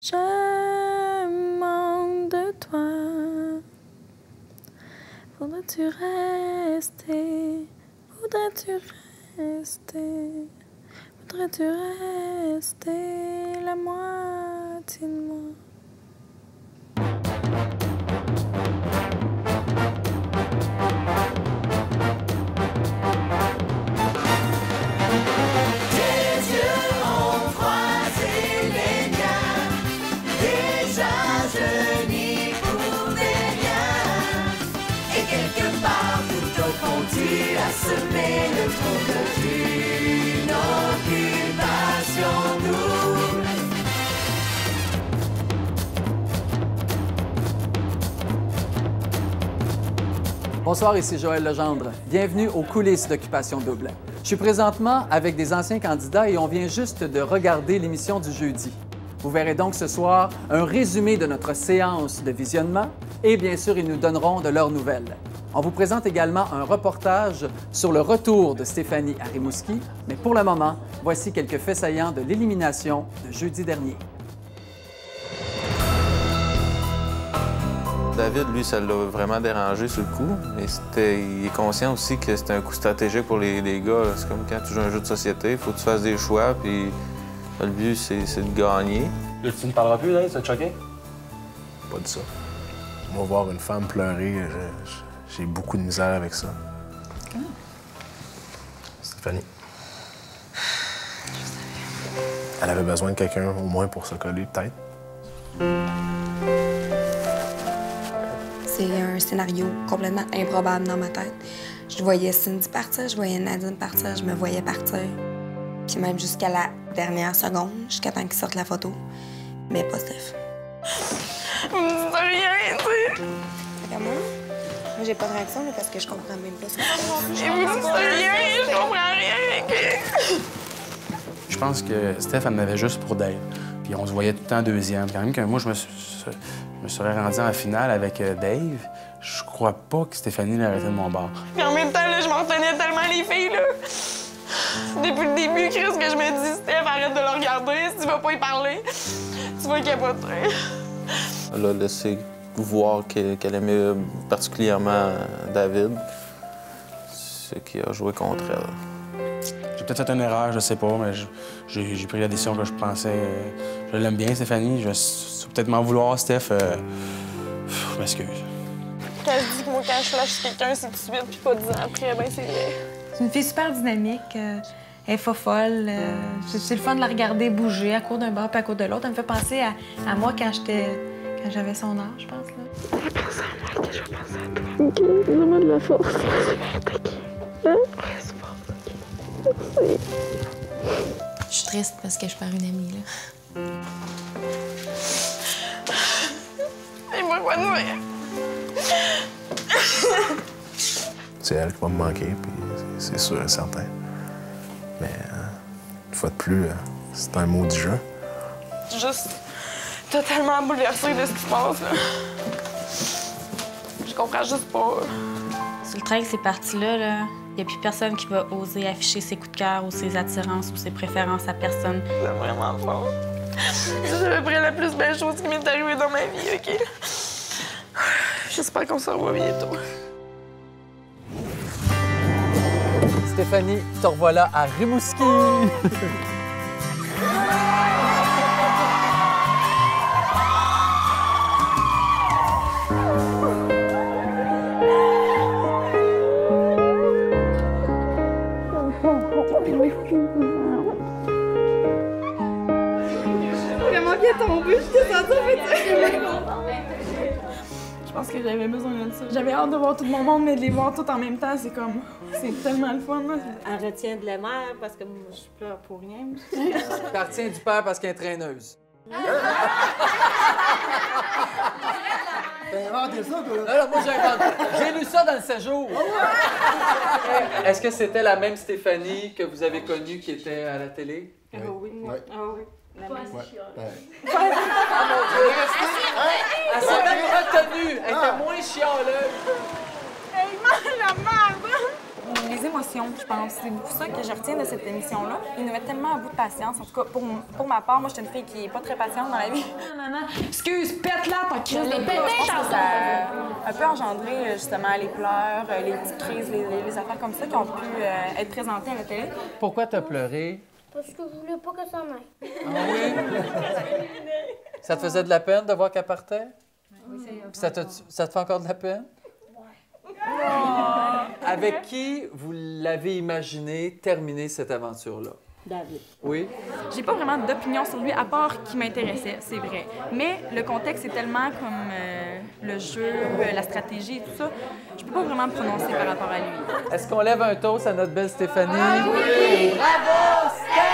Je manque de toi. Voudrais-tu rester? Voudrais-tu rester? Voudrais-tu rester la moitié de moi? À semer le trouble d'une occupation double. Bonsoir, ici Joël Legendre. Bienvenue aux coulisses d'Occupation Double. Je suis présentement avec des anciens candidats et on vient juste de regarder l'émission du jeudi. Vous verrez donc ce soir un résumé de notre séance de visionnement et bien sûr, ils nous donneront de leurs nouvelles. On vous présente également un reportage sur le retour de Stéphanie à Rimouski, mais pour le moment, voici quelques faits saillants de l'élimination de jeudi dernier. David, lui, ça l'a vraiment dérangé sur le coup, mais il est conscient aussi que c'était un coup stratégique pour les gars. C'est comme quand tu joues un jeu de société, il faut que tu fasses des choix, puis le but, c'est de gagner. Là, tu ne parleras plus, là? Ça te choqué? Pas de ça. Moi, voir une femme pleurer, j'ai beaucoup de misère avec ça. Stéphanie. Elle avait besoin de quelqu'un, au moins, pour se coller, peut-être. C'est un scénario complètement improbable dans ma tête. Je voyais Cindy partir, je voyais Nadine partir, je me voyais partir. Puis même jusqu'à la dernière seconde, jusqu'à temps qu'ils sortent la photo. Mais pas Steph. Vous me dites rien, tu sais. Moi, j'ai pas de réaction là, parce que je comprends même pas ce que Et vous me dites rien, je comprends rien. Je pense que Steph, elle m'avait juste pour Dave. Puis on se voyait tout le temps deuxième. Quand même que moi, je me serais rendu en finale avec Dave, je crois pas que Stéphanie l'arrêtait de mon bord. Puis en même temps, là, je m'en retenais tellement les filles, là. Depuis le début, Chris, que je me dis, Steph, arrête de le regarder. Si tu vas pas y parler, tu vas capoter. Elle a laissé voir qu'elle aimait particulièrement David, ce qui a joué contre elle. J'ai peut-être fait une erreur, je sais pas, mais j'ai pris la décision que je pensais. Je l'aime bien, Stéphanie. Je vais peut-être m'en vouloir, Steph. Je m'excuse. Quand je dis que moi, quand je lâche quelqu'un, c'est tout de suite, puis pas 10 ans après, ben c'est vrai. C'est une fille super dynamique. Elle est folle. C'est le fun de la regarder bouger à court d'un bord puis à court de l'autre. Elle me fait penser à moi quand j'avais son âge, je pense. Là. Elle pense à moi, que je pense à toi. OK, donne-moi de la force. OK. Hein? C'est fort. Merci. Je suis triste parce que je perds une amie, là. Et moi, quoi de vrai? C'est elle qui va me manquer, puis c'est sûr et certain. Mais une fois de plus, c'est un mot du jeu. Juste totalement bouleversée de ce qui se passe, là. Je comprends juste pas. Sur le train que c'est parti là, il n'y a plus personne qui va oser afficher ses coups de cœur ou ses attirances ou ses préférences à personne. C'est vraiment fort. C'est à peu près la plus belle chose qui m'est arrivée dans ma vie, OK? J'espère qu'on se revoit bientôt. Stéphanie, te revoilà à Rimouski! Comment qu'il est tombé? Je t'ai senti en fait. Je pense que j'avais besoin de ça. J'avais hâte de voir tout mon monde, mais de les voir tous en même temps, c'est comme... C'est tellement le fun, là. Elle retient de la mère parce que moi, je pleure pour rien. Elle retient du père parce qu'elle est traîneuse. T'as inventé ça, toi? Non, moi, j'ai inventé. J'ai lu ça dans le séjour. Est-ce que c'était la même Stéphanie que vous avez connue qui était à la télé? Oui. Ah oui. La même chiale. Ah, mon Dieu! Elle s'est même retenue. Elle était moins chialeuse. Hey, man, la merde! Lisez mon d'émotion, je pense. C'est beaucoup ça que je retiens de cette émission-là. Il nous met tellement à bout de patience. En tout cas, pour ma part, moi, je suis une fille qui est pas très patiente dans la vie. Non. Excuse, pète-la, t'as crise de péter, ça a un peu engendré, justement, les pleurs, les petites crises, les affaires comme ça qui ont pu être présentées à la télé. Pourquoi t'as pleuré? Parce que je voulais pas que ça m'aille. Ah oui? Ça te faisait de la peine de voir qu'elle partait? Oui, ça te fait encore de la peine? Oui. Oh. Avec qui vous l'avez imaginé terminer cette aventure-là? David. Oui? J'ai pas vraiment d'opinion sur lui, à part qu'il m'intéressait, c'est vrai. Mais le contexte est tellement comme le jeu, la stratégie et tout ça, je peux pas vraiment me prononcer par rapport à lui. Est-ce qu'on lève un toast à notre belle Stéphanie? Ah oui! Bravo, Steph!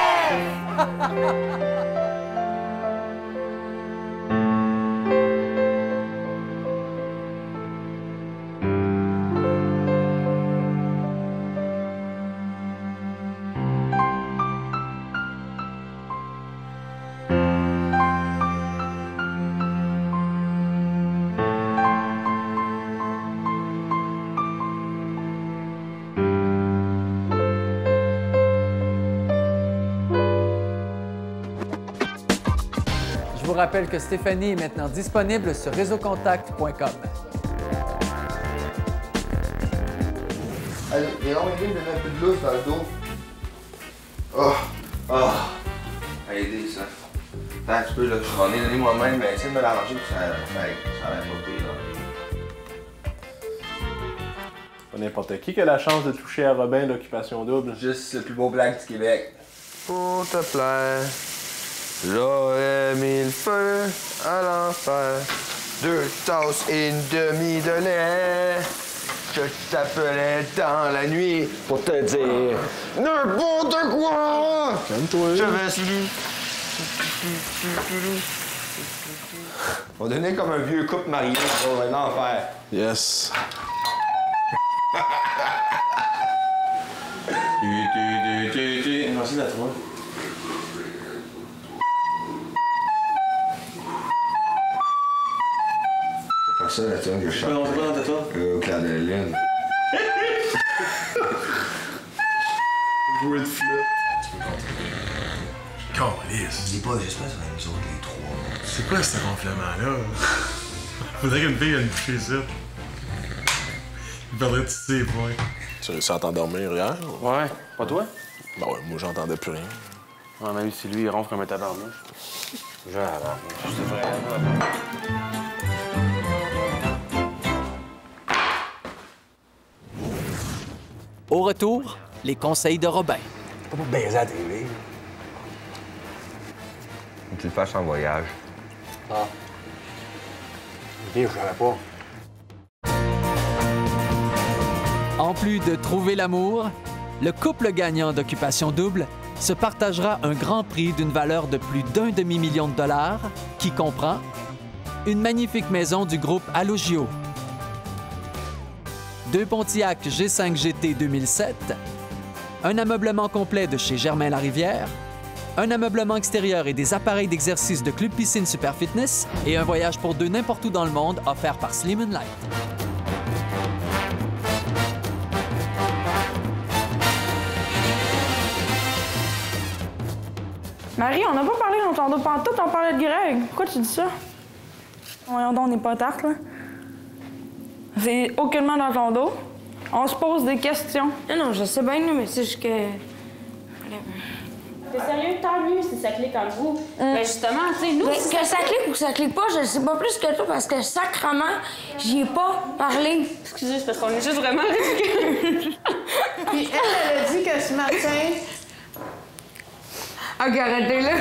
Je vous rappelle que Stéphanie est maintenant disponible sur réseaucontact.com. Allez, et là, on vient de donner un peu de lousse dans le dos. Aidez ça. Attends un petit peu, là, j'en ai donné moi-même, mais essaye de me l'arranger, puis ça va pas pire, là. Pas n'importe qui a la chance de toucher à Robin d'Occupation Double. Juste le plus beau blague du Québec. Pour te plaire, j'aurais mis le feu à l'enfer. 2 tasses et une demi de lait. Je t'appelais dans la nuit pour te dire n'importe quoi. Calme-toi. Je vais suivre. On donnait comme un vieux couple marié pour un enfer. Yes. Merci la toi. Pas ça la tune que je chante. Non, c'est pas dans ta tune. Claire de Lune. Jouer de flûte. Calisse. Dis pas, j'espère que ça va nous autres les trois. C'est quoi ce ronflement-là? Faudrait qu'une fille vienne coucher ça. Il perdrait tous ses points. Tu as réussi à t'endormir hier? Ouais. Pas toi? Ben ouais, moi j'entendais plus rien. Ouais, même si lui, il ronfle comme un tabarnouche. C'est vrai. Au retour, les conseils de Robin. Pas pour baiser à la télé. Tu le fasses en voyage. Ah. Bien, je savais pas. En plus de trouver l'amour, le couple gagnant d'Occupation Double se partagera un grand prix d'une valeur de plus d'1 demi-million de dollars qui comprend une magnifique maison du groupe Allogio, 2 Pontiac G5 GT 2007, un ameublement complet de chez Germain Larivière, un ameublement extérieur et des appareils d'exercice de Club Piscine Super Fitness et un voyage pour 2 n'importe où dans le monde offert par Slim & Light. Marie, on n'a pas parlé dans ton dos pantoute, on parlait de Greg. Pourquoi tu dis ça? Voyons donc, on n'est pas tarte, là. C'est aucunement dans ton dos. On se pose des questions. Non, je sais bien, mais c'est juste que... T'es sérieux? Tant mieux si ça clique entre vous. Ben justement, tu sais, nous... Mais que ça clique ou que ça clique pas, je le sais pas plus que toi parce que sacrement, j'y ai pas parlé. Excusez, c'est parce qu'on est juste vraiment ridicule. Puis elle a dit que ce matin... Ok, arrêtez-le.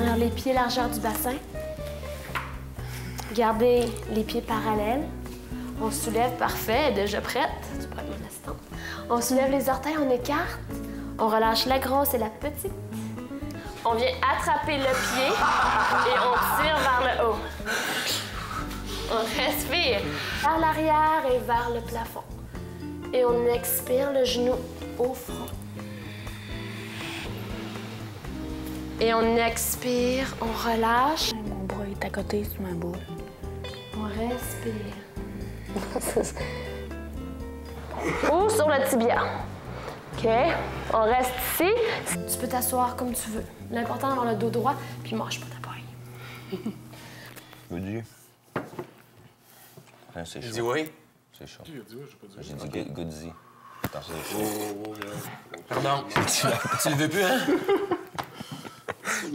Alors, les pieds largeur du bassin. Gardez les pieds parallèles. On soulève, parfait, déjà prête. Tu prends mon assistante. On soulève les orteils, on écarte. On relâche la grosse et la petite. On vient attraper le pied et on tire vers le haut. On respire vers l'arrière et vers le plafond. Et on expire le genou au front. Et on expire, on relâche. Mon bras est à côté sur ma boule. On respire. ou sur le tibia. OK? On reste ici. Tu peux t'asseoir comme tu veux. L'important, d'avoir le dos droit, puis mange pas ta paille. Veux-tu? Hein, c'est chaud. Dis oui. C'est chaud. J'ai dit goody. Attends, c'est chaud. Pardon. Tu le veux plus, hein?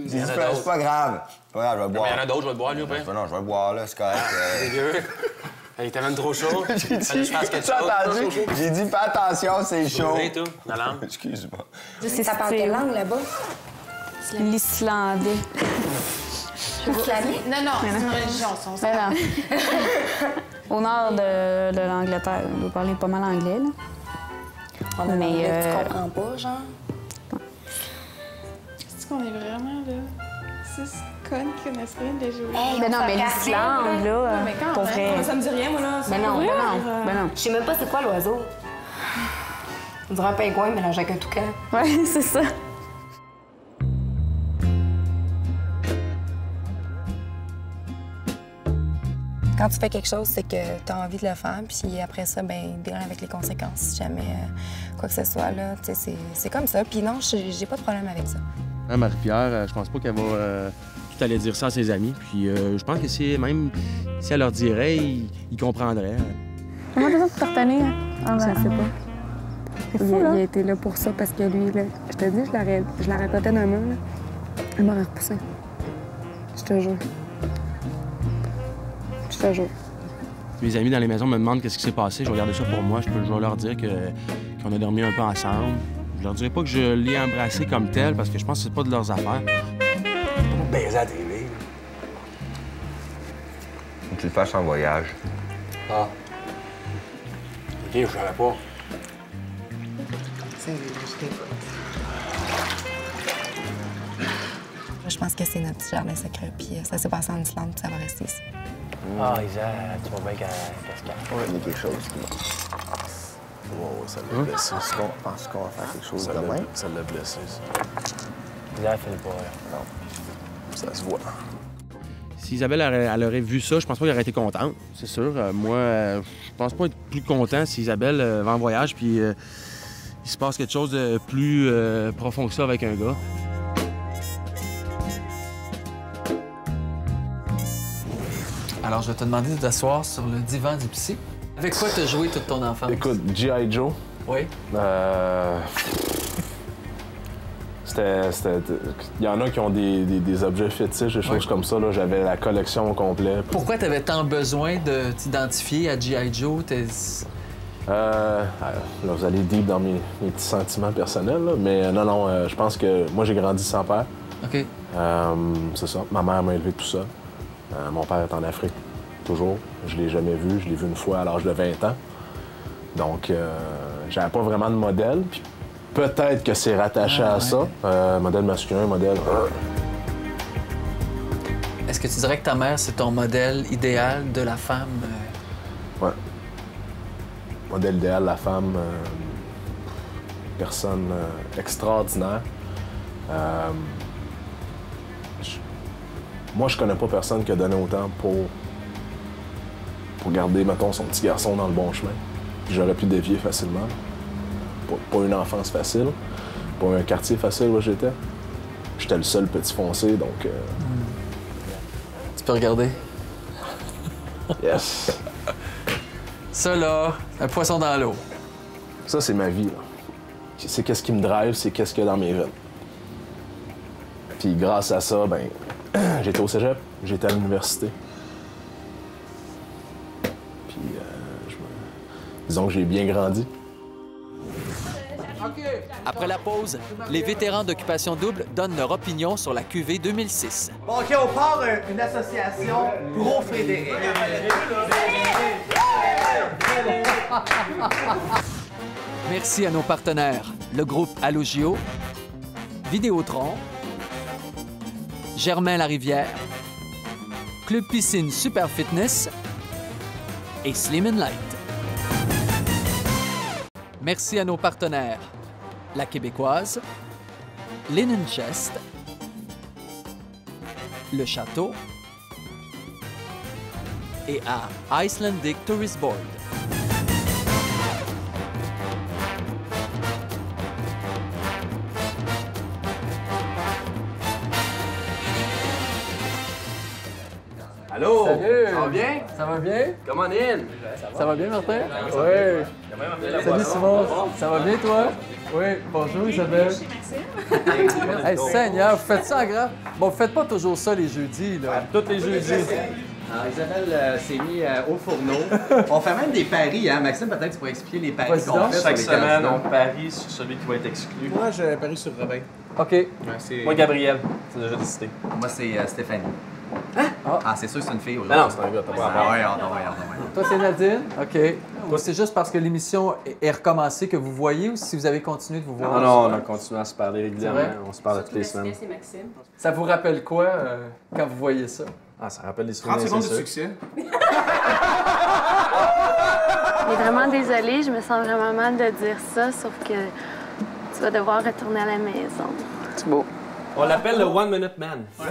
C'est pas grave. Pas grave, je vais le boire. Il y en a d'autres, je vais le boire, lui, après. Non, je vais le boire, là, c'est correct. C'est vieux. Il était même trop chaud. J'ai dit, j'ai dit, fais attention, c'est chaud. Oui, tout, la langue. Excuse-moi. Ça parle quelle langue là-bas? L'islandais. Islamique? Non, c'est une religion, ça. Ben non. Au nord de l'Angleterre, on doit parler pas mal anglais, là. Mais tu comprends pas, genre? C'est qu'on est vraiment, là, 6 connes qui connaissent rien de jouer. Ben non, mais l'Islande, là, pour vrai. Ça me dit rien, moi, là. Ben non, Ben non. Je sais même pas c'est quoi l'oiseau. On dirait un pingouin mélangé avec un toucan. Ouais, c'est ça. Quand tu fais quelque chose, c'est que tu as envie de le faire, puis après ça, ben deal avec les conséquences. Si jamais quoi que ce soit, là, tu sais, c'est comme ça. Puis non, j'ai pas de problème avec ça. Marie-Pierre, je pense pas qu'elle va tout aller dire ça à ses amis. Puis je pense que même si elle leur dirait, ils comprendraient. Comment t'as fait pour te retenir? Ah, ben, je sais pas. C'est fou, là. Il a été là pour ça, parce que lui, là, je te dis, je la racotais d'un mur, là. Il m'aurait repoussé. Je te jure. Je te jure. Mes amis dans les maisons me demandent qu'est-ce qui s'est passé. Je vais regarder ça pour moi. Je vais leur dire qu'on a dormi un peu ensemble. Je leur dirai pas que je l'ai embrassé comme tel, parce que je pense que c'est pas de leurs affaires. Pas baiser à la télé. Faut que tu le fasses en voyage. Ah. OK, je savais pas. Je pense que c'est notre petit jardin secret, puis ça s'est passé en Islande, puis ça va rester ici. Ah, Isa, tu vas bien qu'à Il y a quelque chose qui... Wow, ça l'a blessé. Penses-tu qu'on va faire quelque chose Ça demain? Ça l'a blessé, ça. Isa, fais-le pas. Non. Ça se voit. Si Isabelle elle aurait vu ça, je pense pas qu'elle aurait été contente, c'est sûr. Moi, je pense pas être plus content si Isabelle va en voyage puis il se passe quelque chose de plus profond que ça avec un gars. Alors, je vais te demander de t'asseoir sur le divan du psy. Avec quoi t'as joué toute ton enfance? Écoute, G.I. Joe. Oui. Il y en a qui ont des objets fétiches, des choses comme ça. J'avais la collection au complet. Pourquoi t'avais tant besoin de t'identifier à G.I. Joe? Là, vous allez deep dans mes petits sentiments personnels, là. Mais non, je pense que moi, j'ai grandi sans père. OK. C'est ça. Ma mère m'a élevé tout seul. Mon père est en Afrique, toujours. Je l'ai jamais vu. Je l'ai vu une fois à l'âge de 20 ans. Donc, j'avais pas vraiment de modèle. Puis peut-être que c'est rattaché à ça. Modèle masculin, modèle... Est-ce que tu dirais que ta mère, c'est ton modèle idéal de la femme? Ouais. Modèle idéal de la femme. Personne extraordinaire. Moi, je connais pas personne qui a donné autant pour garder, mettons, son petit garçon dans le bon chemin. J'aurais pu dévier facilement. Pas une enfance facile, pas un quartier facile où j'étais. J'étais le seul petit foncé, donc... Tu peux regarder. Yes. Ça, là, un poisson dans l'eau. Ça, c'est ma vie, là. C'est qu'est-ce qui me drive, c'est qu'est-ce qu'il y a dans mes veines. Puis grâce à ça, ben, j'étais au cégep, j'étais à l'université. Puis, disons que j'ai bien grandi. Après la pause, les vétérans d'Occupation Double donnent leur opinion sur la QV 2006. Bon, OK, on part une association pro-Frédéric. Merci à nos partenaires, le groupe Allogio, Vidéotron, Germain Larivière, Club Piscine Super Fitness et Slim & Light. Merci à nos partenaires, La Québécoise, Linen Chest, Le Château et à Icelandic Tourist Board. Allô? Salut! Ça va bien? Ça va bien? Come on in! Ça va bien, Martin? Oui. Salut, Simon. Ça va bien, toi? Oui. Bonjour, Isabelle. Hey, Seigneur, vous faites ça en grave? Bon, vous faites pas toujours ça les jeudis, là. Tous les jeudis. Alors, Isabelle s'est mis au fourneau. On fait même des paris, hein? Maxime, peut-être que tu pourrais expliquer les paris qu'on fait. Chaque semaine, on parie sur celui qui va être exclu. Moi, je parie sur Robin. OK. Ouais, moi, Gabriel. C'est déjà décidé. Moi, c'est Stéphanie. Hein? Ah, c'est sûr que c'est une fille aujourd'hui. Non, c'est un gars, t'as pas à voir. Toi, c'est Nadine? OK. Toi, c'est juste parce que l'émission est recommencée que vous voyez ou si vous avez continué de vous voir? Non, on a continué à se parler régulièrement. On se parle toutes les semaines. C'est Maxime. Ça vous rappelle quoi quand vous voyez ça? Ah, ça rappelle des souvenirs. 30 secondes de succès. Je suis vraiment désolée, je me sens vraiment mal de dire ça, sauf que tu vas devoir retourner à la maison. C'est beau. On l'appelle le One Minute Man. OK.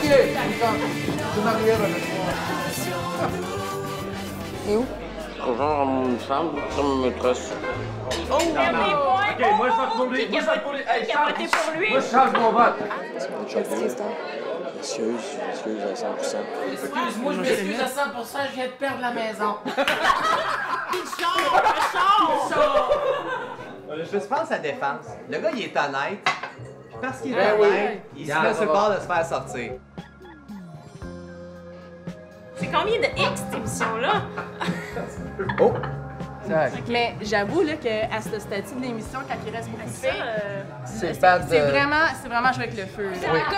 C'est Marie-Ève avec moi. Et où? Genre, une femme, ça me maîtresse. Oh, OK, moi, je vote pour lui. Moi, je vote pour lui. Hey, Votez pour lui. moi, je change mon vote. Excuse à 100%. Excuse-moi, je m'excuse à 100%, je viens de perdre la maison. Je pense sa défense. Le gars, il est honnête. Parce qu'il est Ben honnête, il se met sur le bord de se faire sortir. C'est combien de X, cette émission-là? Oh! Mais j'avoue là, qu'à ce stade de l'émission, quand il reste beaucoup de filles, c'est vraiment jouer avec le feu. T'as l'air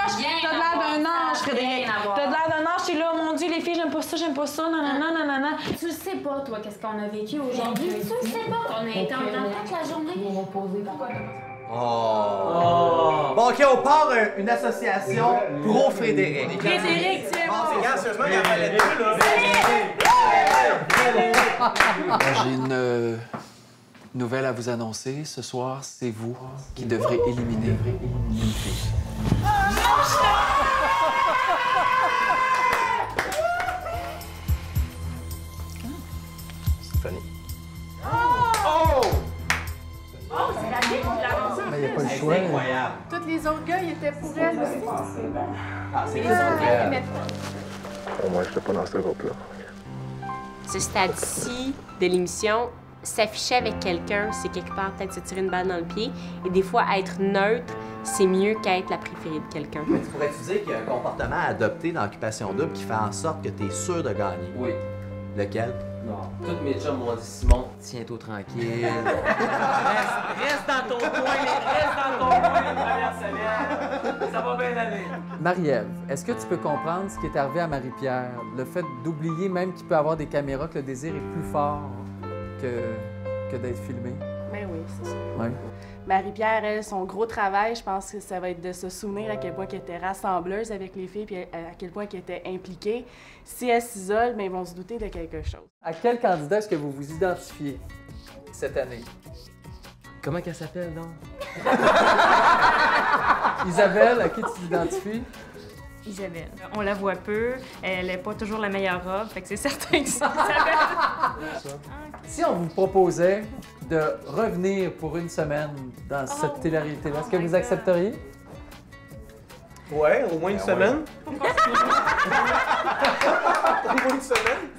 d'un ange, Frédéric. T'as l'air d'un ange, t'es là, mon Dieu, les filles, j'aime pas ça, nanana. Tu le sais pas, toi, qu'est-ce qu'on a vécu aujourd'hui? Tu le sais pas qu'on a été en dedans toute la journée? Oh! Bon, OK, on part une association pro-Frédéric. Frédéric, c'est bon! Sérieusement, il y en avait deux, là. J'ai une nouvelle à vous annoncer. Ce soir, c'est vous qui devrez éliminer une fille. Stéphanie. Oh, c'est la vie qui l'a annoncé. Mais il n'y a pas le choix. C'est incroyable. Tous les autres gars, ils étaient pour elle aussi. Ah, c'est Les autres gars, ils incroyable. aimaient pas. Au moins, je n'étais pas dans ce groupe-là. Ce stade-ci de l'émission, s'afficher avec quelqu'un, c'est quelque part peut-être se tirer une balle dans le pied. Et des fois, être neutre, c'est mieux qu'être la préférée de quelqu'un. Mais tu pourrais-tu dire qu'il y a un comportement à adopter dans Occupation Double qui fait en sorte que tu es sûr de gagner? Oui. Lequel? Non. Tous mes chums m'ont dit, Simon, Tiens-toi tranquille. reste dans ton coin, reste dans ton coin les premières semaines. Ça va bien aller. Marie-Ève, est-ce que tu peux comprendre ce qui est arrivé à Marie-Pierre? Le fait d'oublier même qu'il peut avoir des caméras, que le désir est plus fort que d'être filmé? Ben oui, c'est ça. Oui. Marie-Pierre, elle, son gros travail, je pense que ça va être de se souvenir à quel point elle était rassembleuse avec les filles puis à quel point elle était impliquée. Si elle s'isole, bien, ils vont se douter de quelque chose. À quel candidat est-ce que vous vous identifiez cette année? Comment qu'elle s'appelle, donc? Isabelle, à qui tu t'identifies? Isabelle. On la voit peu, elle n'est pas toujours la meilleure robe, fait que c'est certain que c'est Isabelle. Si on vous proposait de revenir pour une semaine dans cette télé-réalité-là, est-ce que vous accepteriez? Ouais, au moins une semaine. Au moins une semaine.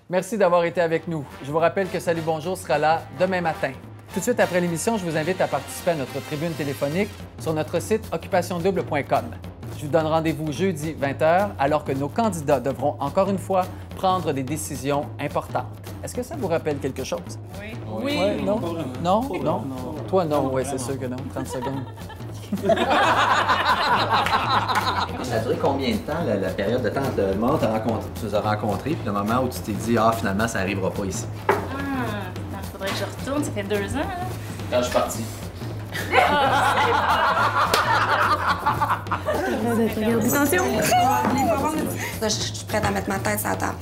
Merci d'avoir été avec nous. Je vous rappelle que Salut Bonjour sera là demain matin. Tout de suite après l'émission, je vous invite à participer à notre tribune téléphonique sur notre site occupationdouble.com. Je vous donne rendez-vous jeudi 20h, alors que nos candidats devront encore une fois prendre des décisions importantes. Est-ce que ça vous rappelle quelque chose? Oui. Oui. Ouais, non? Non? Non? Toi, non. Oui, c'est sûr que non. 30 secondes. Ça a duré combien de temps, la période de temps entre le moment où tu les as rencontrés puis le moment où tu t'es dit « Ah, finalement, ça n'arrivera pas ici ». Faudrait que je retourne, ça fait 2 ans. Là. Quand je suis parti. Attention! Là, je suis prête à mettre ma tête sur la table.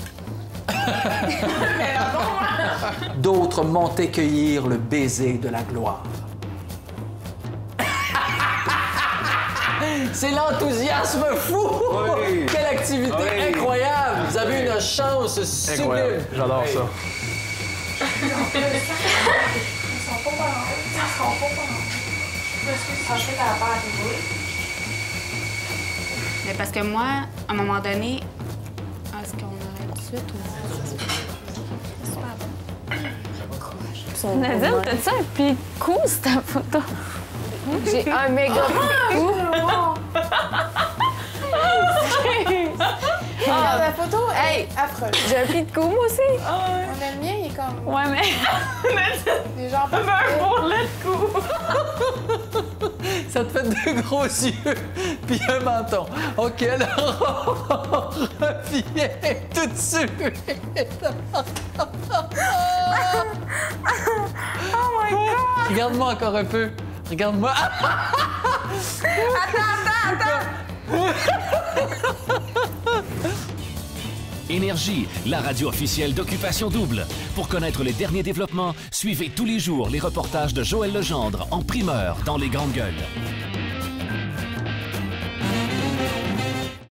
D'autres m'ont cueillir le baiser de la gloire. C'est l'enthousiasme fou! Oui. Quelle activité Oui. incroyable! Vous avez une chance sublime! Incroyable. J'adore ça. Ils sont pas bons. Je me suis penchée par rapport à tes Mais parce que moi, à un moment donné, est-ce qu'on arrête tout de suite ou... Nadine, t'as-tu un pied de cou, sur ta photo? J'ai un méga cou. Ah, la photo est affreuse. J'ai un pied de cou, moi aussi. On a le mien, il est comme... Ouais, mais... Les gens un bourrelet de cou. Ça te fait 2 gros yeux puis un menton. OK, alors on revient tout de suite. Oh my God! Regarde-moi encore un peu. Regarde-moi. Attends! Énergie, la radio officielle d'Occupation Double. Pour connaître les derniers développements, suivez tous les jours les reportages de Joël Legendre en primeur dans Les Grandes Gueules.